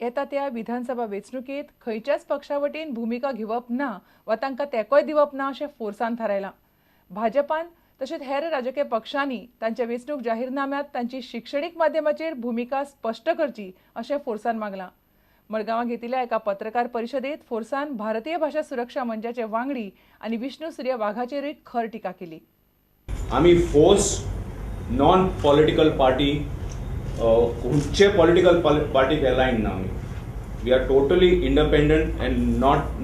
येता त्या विधानसभा वेंचणुकेत खंयच्याच पक्षा वतीन भूमिका घेवप ना वा तांकां तेंकोय दिवप ना अशें फोर्सान थारायलां. भाजपान तशेंच हेर राजकीय पक्षांनी तांच्या वेंचणूक जाहीरनाम्यांत तांची शिक्षणीक माध्यमाचेर भूमिका स्पश्ट करची अशें फोर्सान मागलां. मडगांवां घेतिल्ल्या एका पत्रकार परिशदेंत फोर्सान भारतीय भाषा सुरक्षा मंचाचे वांगडी आनी विष्णू सूर्य वाघाचेरूय खर टिका केली. आमी फोर्स नॉन पॉलिटिकल पार्टी खंयचे पॉलिटिकल पार्टीक अलायन्ड ना. We are totally independent and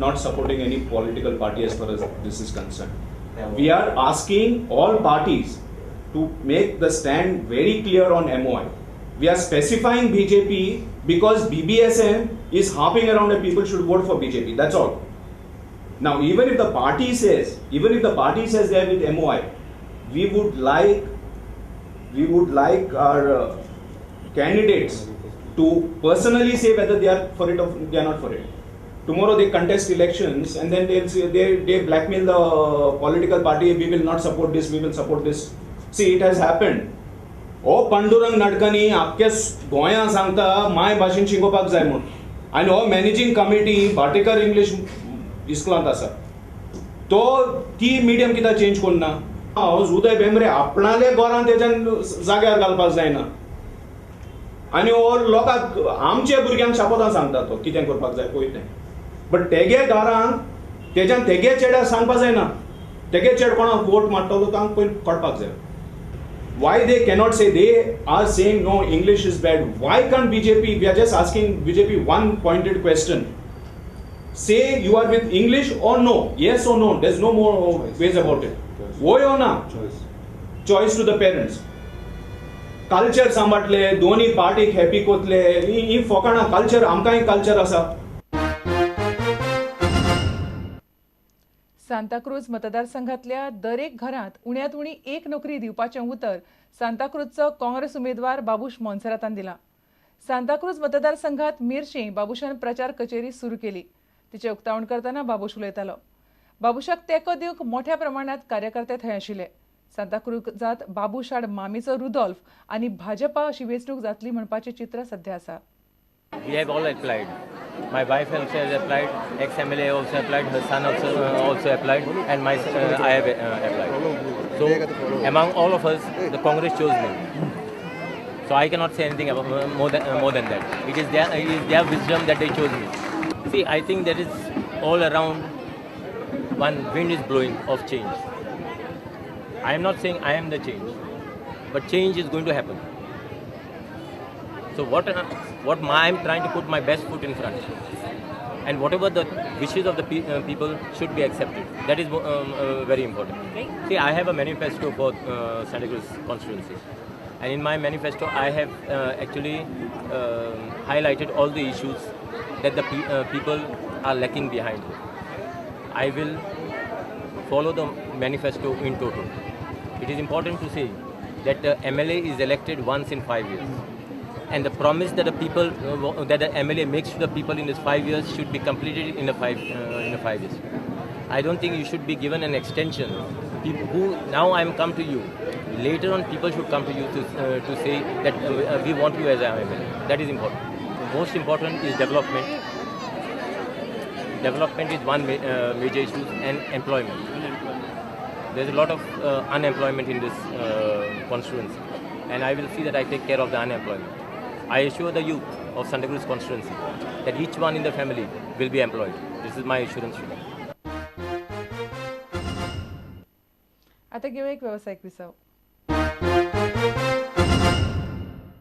not supporting any political party as far as this is concern. We are asking all parties to make the stand very clear on MOI. We are specifying BJP because BBSM is harping around that people should vote for BJP. That's all. Now, even if the party says they are with MOI, we would like our candidates to personally say whether they are for it or they are not for it. Tomorrow they contest elections and then they blackmail the political party. We will not support this. We will support this. See, it has happened. ओ पांडुरंग नाडकर्णी आख्या गोंया सांगता my भाशेन शिकोवपाक जाय म्हूण आनी हो managing committee भाटेकर English इस्कुलांत आसा तो ती मिडियम कित्याक चेंज करना. हांव उदय भेंब्रे आपणाले गोरान तेज्यान जाग्यार घालपाक जायना आनी हो लोकांक आमच्या भुरग्यांक शापोतां सांगता तो कितें करपाक जाय पळय तें. बट तेगे घरांक तेज्यान तेगे चेड्याक सांगपाक जायना. तेगे चेड कोणाक वोट मारतलो तांकां पयलीं कळपाक जाय. Why they cannot say? They are saying no, English is bad. Why can't BJP? We are just asking BJP one pointed question. Say you are with English or no? Yes or no? There's no more ways about it. Woy or na? Choice to the parents. Culture सांबाटले दोन्ही पार्टीक happy कोतले ही फोकाणा culture आमकांय culture आसा. सांताक्रूज मतदारसंघातल्या दरेक घरांत उण्यांत उणी एक नोकरी दिवपाचें उतर सांताक्रूजचो काँग्रेस उमेदवार बाबूश मोन्सेरातान दिला. सांताक्रूज मतदारसंघात मिरशें बाबूशान प्रचार कचेरी सुरू केली. तिचे उक्तावण करतना बाबूश उलयतालो. बाबूशाक तेंको दिवंक मोठ्या प्रमाणात कार्यकर्ते थंय आशिल्ले. सांताक्रूजांत बाबूश आड मामीचो रुदोल्फ आनी भाजपा अशी वेंचणूक जातली म्हणपाचें चित्र सध्या आसा. We have all applied. My wife also has applied. Ex-MLA also applied. Her son also applied, and I have applied. So among all of us, the Congress chose me. So I cannot say anything about more than that. It is their wisdom that they chose me. See, I think that is all around. One wind is blowing of change. I am not saying I am the change, but change is going to happen. So I am trying to put my best foot in front, and whatever the wishes of the people should be accepted. That is very important. See, I have a manifesto for Santa Cruz constituency, and in my manifesto I have actually highlighted all the issues that the people are lacking behind. I will follow the manifesto in total. It is important to say that the MLA is elected once in 5 years. And the promise that that the MLA makes to the people in this 5 years should be completed in the 5 years. I don't think you should be given an extension. People who now I am come to you. Later on, people should come to you to say that we want you as an MLA. That is important. Most important is development. Development is one major issue, and employment. There is a lot of unemployment in this constituency, and I will see that I take care of the unemployment. I assure the youth of Santa Cruz constituency that each one in the family will be employed. This is my assurance to them. आता घेऊ एक व्यावसायिक विसाव.